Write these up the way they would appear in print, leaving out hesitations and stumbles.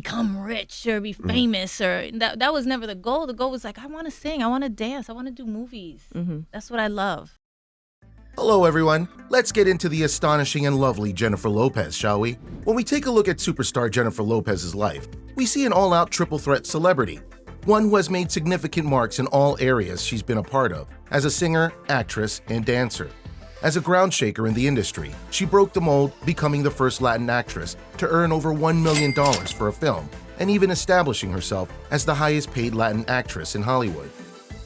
become rich or be famous, or that was never the goal. The goal was like, I want to sing, I want to dance, I want to do movies. That's what I love. Hello everyone, let's get into the astonishing and lovely Jennifer Lopez, shall we? When we take a look at superstar Jennifer Lopez's life, we see an all-out triple threat celebrity, one who has made significant marks in all areas she's been a part of, as a singer, actress, and dancer. As a ground shaker in the industry, she broke the mold, becoming the first Latin actress to earn over $1 million for a film, and even establishing herself as the highest-paid Latin actress in Hollywood.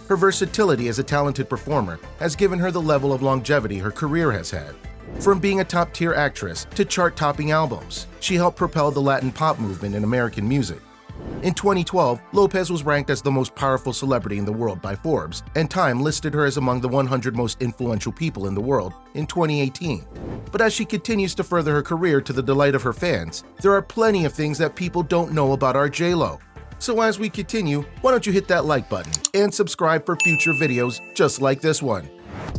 Her versatility as a talented performer has given her the level of longevity her career has had. From being a top-tier actress to chart-topping albums, she helped propel the Latin pop movement in American music. In 2012, Lopez was ranked as the most powerful celebrity in the world by Forbes, and Time listed her as among the 100 most influential people in the world in 2018. But as she continues to further her career to the delight of her fans, there are plenty of things that people don't know about our J-Lo. So as we continue, why don't you hit that like button and subscribe for future videos just like this one.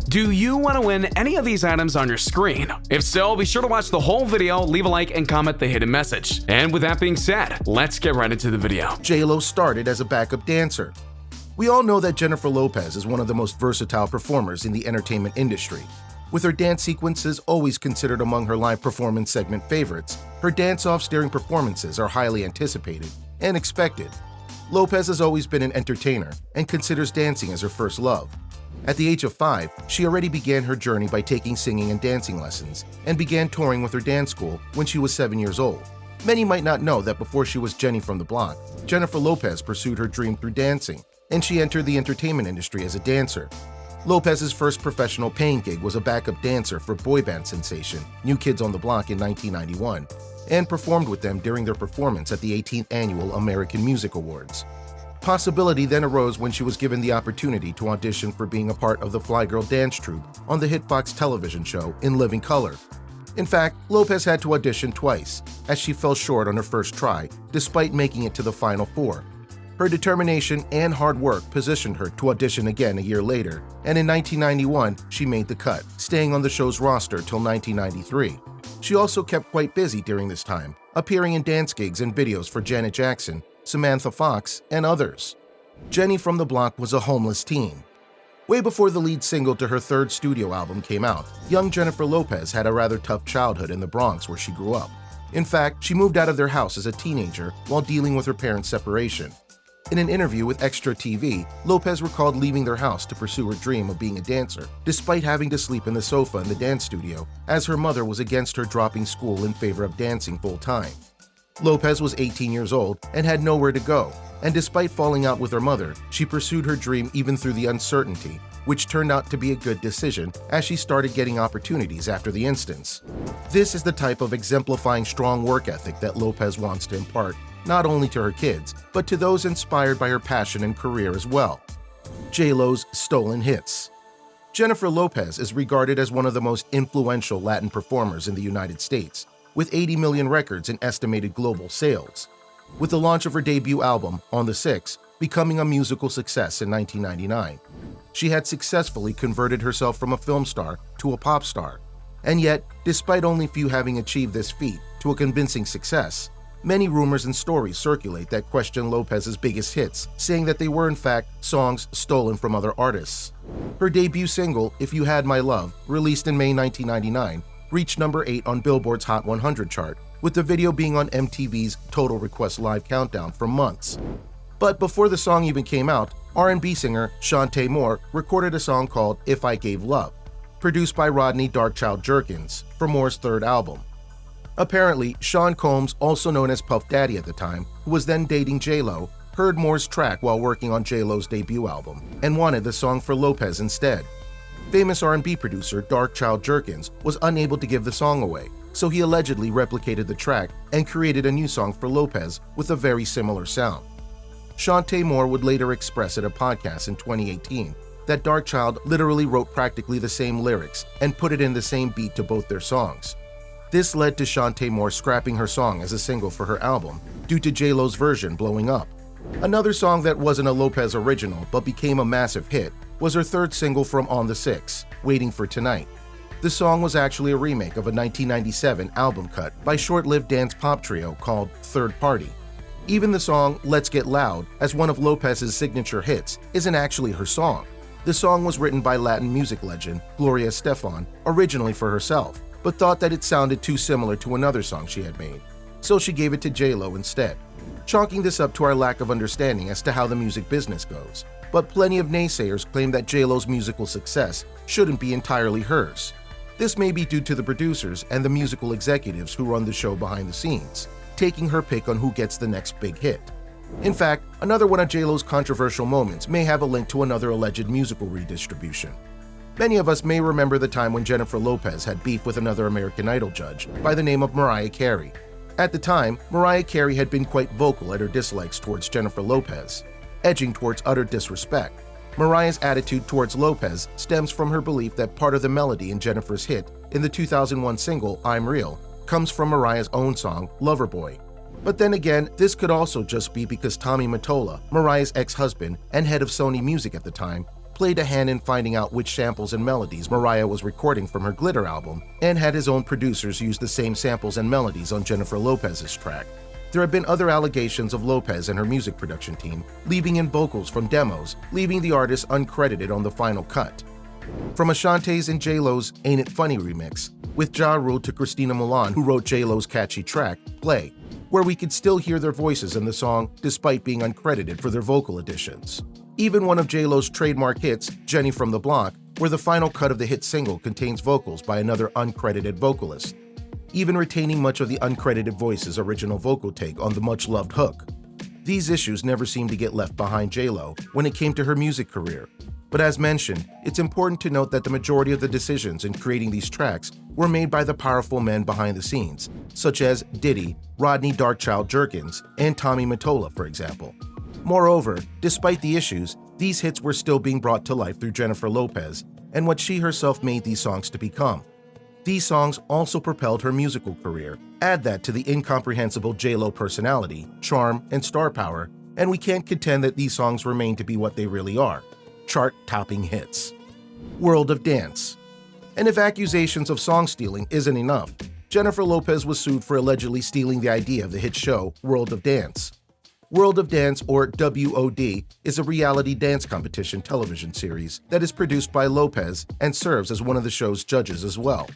Do you want to win any of these items on your screen? If so, be sure to watch the whole video, leave a like, and comment the hidden message. And with that being said, let's get right into the video. J-Lo started as a backup dancer. We all know that Jennifer Lopez is one of the most versatile performers in the entertainment industry. With her dance sequences always considered among her live performance segment favorites, her dance-offs during performances are highly anticipated and expected. Lopez has always been an entertainer and considers dancing as her first love. At the age of 5, she already began her journey by taking singing and dancing lessons, and began touring with her dance school when she was 7 years old. Many might not know that before she was Jenny from the block, Jennifer Lopez pursued her dream through dancing, and she entered the entertainment industry as a dancer. Lopez's first professional paying gig was a backup dancer for boy band sensation New Kids on the Block in 1991, and performed with them during their performance at the 18th Annual American Music Awards. Possibility then arose when she was given the opportunity to audition for being a part of the Fly Girl dance troupe on the hit Fox television show In Living Color. In fact, Lopez had to audition twice, as she fell short on her first try, despite making it to the final 4. Her determination and hard work positioned her to audition again a year later, and in 1991, she made the cut, staying on the show's roster till 1993. She also kept quite busy during this time, appearing in dance gigs and videos for Janet Jackson, Samantha Fox, and others. Jenny from the Block was a homeless teen. Way before the lead single to her third studio album came out, young Jennifer Lopez had a rather tough childhood in the Bronx where she grew up. In fact, she moved out of their house as a teenager while dealing with her parents' separation. In an interview with Extra TV, Lopez recalled leaving their house to pursue her dream of being a dancer, despite having to sleep in the sofa in the dance studio, as her mother was against her dropping school in favor of dancing full-time. Lopez was 18 years old and had nowhere to go, and despite falling out with her mother, she pursued her dream even through the uncertainty, which turned out to be a good decision as she started getting opportunities after the instance. This is the type of exemplifying strong work ethic that Lopez wants to impart, not only to her kids, but to those inspired by her passion and career as well. J-Lo's stolen hits. Jennifer Lopez is regarded as one of the most influential Latin performers in the United States, with 80 million records in estimated global sales. With the launch of her debut album, On the Six, becoming a musical success in 1999. She had successfully converted herself from a film star to a pop star. And yet, despite only few having achieved this feat to a convincing success, many rumors and stories circulate that question Lopez's biggest hits, saying that they were in fact songs stolen from other artists. Her debut single, If You Had My Love, released in May 1999, reached number 8 on Billboard's Hot 100 chart, with the video being on MTV's Total Request Live Countdown for months. But before the song even came out, R&B singer Shantae Moore recorded a song called If I Gave Love, produced by Rodney Darkchild Jerkins for Moore's third album. Apparently, Sean Combs, also known as Puff Daddy at the time, who was then dating J-Lo, heard Moore's track while working on J-Lo's debut album and wanted the song for Lopez instead. Famous R&B producer Darkchild Jerkins was unable to give the song away, so he allegedly replicated the track and created a new song for Lopez with a very similar sound. Shantae Moore would later express at a podcast in 2018 that Darkchild literally wrote practically the same lyrics and put it in the same beat to both their songs. This led to Shantae Moore scrapping her song as a single for her album due to J-Lo's version blowing up. Another song that wasn't a Lopez original but became a massive hit was her third single from On the Six, Waiting for Tonight. The song was actually a remake of a 1997 album cut by short-lived dance pop trio called Third Party. Even the song Let's Get Loud, as one of Lopez's signature hits, isn't actually her song. The song was written by Latin music legend Gloria Estefan originally for herself, but thought that it sounded too similar to another song she had made, so she gave it to J-Lo instead, chalking this up to our lack of understanding as to how the music business goes. But plenty of naysayers claim that J-Lo's musical success shouldn't be entirely hers. This may be due to the producers and the musical executives who run the show behind the scenes, taking her pick on who gets the next big hit. In fact, another one of J-Lo's controversial moments may have a link to another alleged musical redistribution. Many of us may remember the time when Jennifer Lopez had beef with another American Idol judge by the name of Mariah Carey. At the time, Mariah Carey had been quite vocal at her dislikes towards Jennifer Lopez, edging towards utter disrespect. Mariah's attitude towards Lopez stems from her belief that part of the melody in Jennifer's hit in the 2001 single I'm Real comes from Mariah's own song, Loverboy. But then again, this could also just be because Tommy Mottola, Mariah's ex-husband and head of Sony Music at the time, played a hand in finding out which samples and melodies Mariah was recording from her Glitter album and had his own producers use the same samples and melodies on Jennifer Lopez's track. There have been other allegations of Lopez and her music production team leaving in vocals from demos, leaving the artist uncredited on the final cut. From Ashante's and J-Lo's Ain't It Funny remix, with Ja Rule to Christina Milian, who wrote J-Lo's catchy track, Play, where we could still hear their voices in the song despite being uncredited for their vocal additions. Even one of J-Lo's trademark hits, Jenny from the Block, where the final cut of the hit single contains vocals by another uncredited vocalist, even retaining much of the uncredited voice's original vocal take on the much-loved hook. These issues never seemed to get left behind J-Lo when it came to her music career. But as mentioned, it's important to note that the majority of the decisions in creating these tracks were made by the powerful men behind the scenes, such as Diddy, Rodney Darkchild Jerkins, and Tommy Mottola, for example. Moreover, despite the issues, these hits were still being brought to life through Jennifer Lopez and what she herself made these songs to become. These songs also propelled her musical career. Add that to the incomprehensible J-Lo personality, charm, and star power, and we can't contend that these songs remain to be what they really are: chart-topping hits. World of Dance. And if accusations of song stealing isn't enough, Jennifer Lopez was sued for allegedly stealing the idea of the hit show World of Dance. World of Dance, or WOD, is a reality dance competition television series that is produced by Lopez and serves as one of the show's judges as well.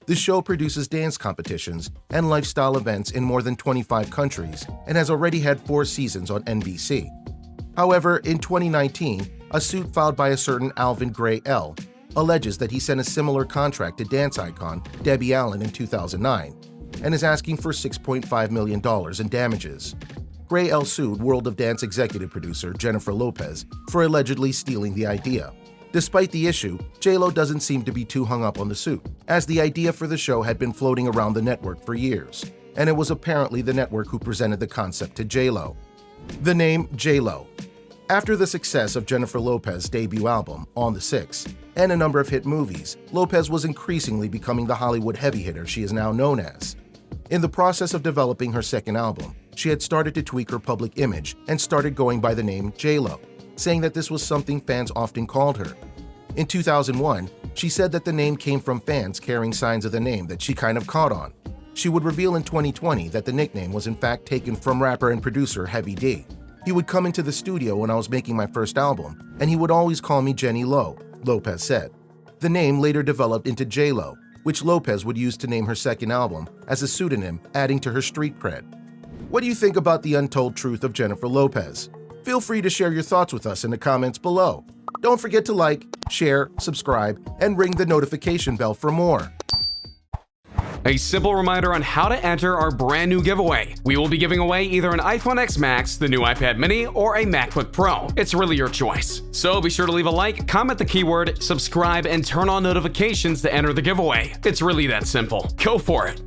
The show produces dance competitions and lifestyle events in more than 25 countries and has already had 4 seasons on NBC. However, in 2019, a suit filed by a certain Alvin Gray L. alleges that he sent a similar contract to dance icon Debbie Allen in 2009 and is asking for $6.5 million in damages. Gray L. sued World of Dance executive producer Jennifer Lopez for allegedly stealing the idea. Despite the issue, J-Lo doesn't seem to be too hung up on the suit, as the idea for the show had been floating around the network for years, and it was apparently the network who presented the concept to J-Lo. The name J-Lo. After the success of Jennifer Lopez's debut album, On the Six, and a number of hit movies, Lopez was increasingly becoming the Hollywood heavy hitter she is now known as. In the process of developing her second album, she had started to tweak her public image and started going by the name J-Lo, saying that this was something fans often called her. In 2001, she said that the name came from fans carrying signs of the name that she kind of caught on. She would reveal in 2020 that the nickname was in fact taken from rapper and producer Heavy D. He would come into the studio when I was making my first album, and he would always call me Jenny Lo, Lopez said. The name later developed into J-Lo, which Lopez would use to name her second album as a pseudonym, adding to her street cred. What do you think about the untold truth of Jennifer Lopez? Feel free to share your thoughts with us in the comments below. Don't forget to like, share, subscribe, and ring the notification bell for more. A simple reminder on how to enter our brand new giveaway. We will be giving away either an iPhone X Max, the new iPad mini, or a MacBook Pro. It's really your choice. So be sure to leave a like, comment the keyword, subscribe, and turn on notifications to enter the giveaway. It's really that simple. Go for it.